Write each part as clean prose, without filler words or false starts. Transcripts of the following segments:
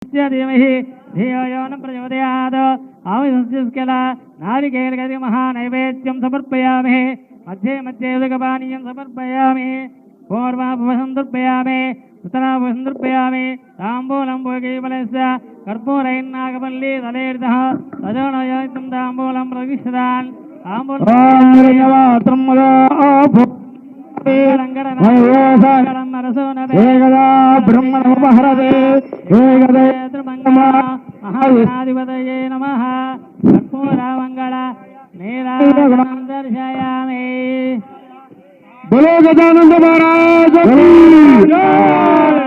धीमहि धियो यो न प्रचोदयात् आविष्कला नारिकेलगति महानैवेद्यं समर्पयामि मध्ये मध्ये उदकपानीयं समर्पयामि पूर्वाभवसं दर्पयामि उत्तराभवसं दर्पयामि ताम्बूलं केवलस्य कर्पूरैर्नागवल्ली तलेर्दः तजोनयं ताम्बूलं प्रविशदान् ब्रह्मणोपहरते महागणाधिपतये नमः कर्पूरमङ्गल नीराजनं दर्शयामि। बोलो गजानंद महाराज की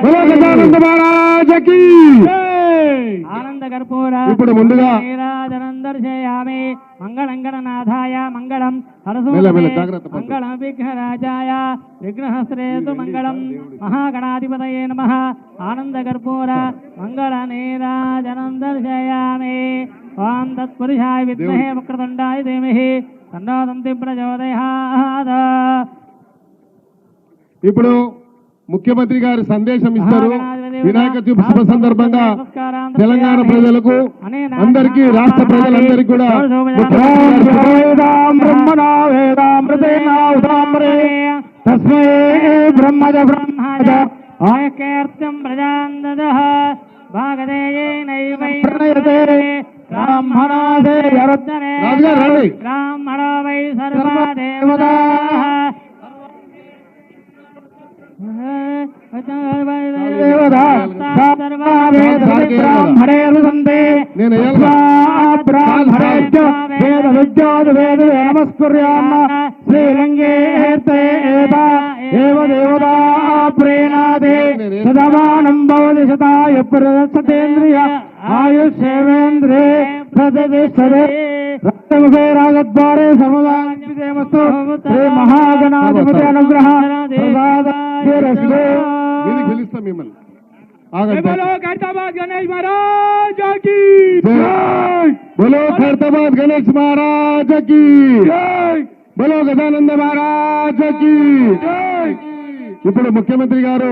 बोलो गजानंद महाराज की आनंद कर्पूर नीराजनं दर्शयामि। मंगलंगणनाथाय मंगलम मंगलम विघ्नराजाय विघ्नहस्त्रेतु मंगलम महागणाधिपतये नमः आनंद कर्पूर मंगल नीराजनं दर्शयामि। ओम तत्पुरुषाय विद्महे वक्रतुंडाय धीमहि तन्नो दन्ति प्रचोदयात्। ఇప్పుడు ముఖ్యమంత్రి గారి సందేశం ఇస్తారు. వినాయక చవితి శుభ సందర్భంగా తెలంగాణ ప్రజలకు అందరికీ రాష్ట్ర ప్రజలందరికీ కూడా తస్మై బ్రహ్మజ బ్రహ్మజ ఆయకీర్తం ప్రజాందదః భాగదేయేనైవైతే బ్రాహ్మణోదే యరుద్దనే బ్రాహ్మణో వై సర్వదేవతాః प्रेणादे सदावानं भवति शताय प्रदर्शतेन्द्रिय आयुष्येवेन्द्रे प्रतिष्ठते रक्तमुखे रागद्वारे सर्वदानमस्तु श्री महागणाधिपति अनुग्रह बोलो खैरताबाद गणेश महाराज की बोलो खैरताबाद गणेश महाराज की बोलो गजानंद महाराज की ఇప్పుడు ముఖ్యమంత్రి గారు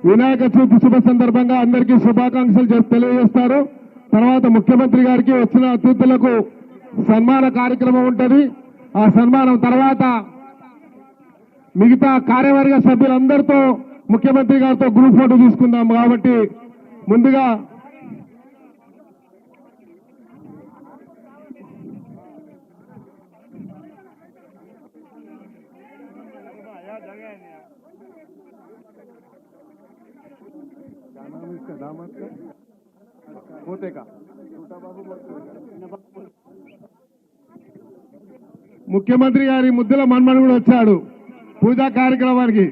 వినాయక చవితి శుభ సందర్భంగా అందరికీ శుభాకాంక్షలు తెలియజేస్తారు. తర్వాత ముఖ్యమంత్రి గారికి వచ్చిన అతిథులకు సన్మాన కార్యక్రమం ఉంటుంది. ఆ సన్మానం తర్వాత మిగతా కార్యవర్గ సభ్యులందరితో ముఖ్యమంత్రి గారితో గ్రూప్ ఫోటో తీసుకుందాం. కాబట్టి ముందుగా ముఖ్యమంత్రి గారి ముద్దుల మన్మడు కూడా వచ్చాడు పూజా కార్యక్రమానికి.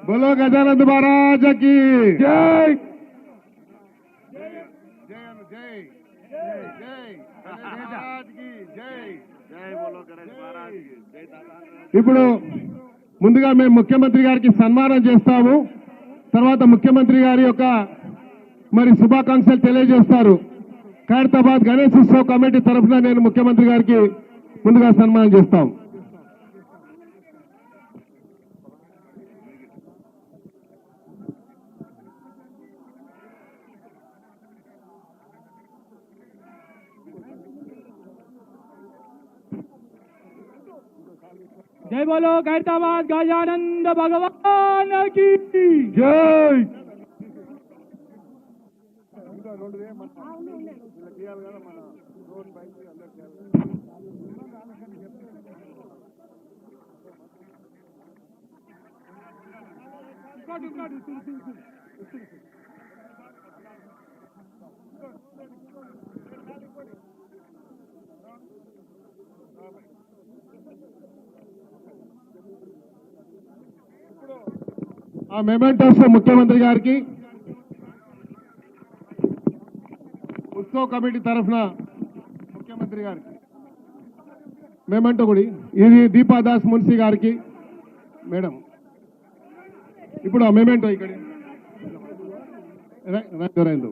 बोलो गजानंद महाराज की जय ఇప్పుడు ముందుగా మేము ముఖ్యమంత్రి గారికి సన్మానం చేస్తాము. తర్వాత ముఖ్యమంత్రి గారి యొక్క మరి శుభాకాంక్షలు తెలియజేస్తారు. ఖైరతాబాద్ గణేష్ ఉత్సవ్ కమిటీ తరఫున నేను ముఖ్యమంత్రి గారికి ముందుగా సన్మానం చేస్తాం. जय बोलो खैरताबाद गजानंद भगवान की जय। ఆ మెమెంటోస్ ముఖ్యమంత్రి గారికి ఉత్సవ్ కమిటీ తరఫున ముఖ్యమంత్రి గారికి మెమెంటో కూడా ఇది దీపాదాస్ మున్సి గారికి మేడం. ఇప్పుడు ఆ మెమెంటో ఇక్కడ రైందు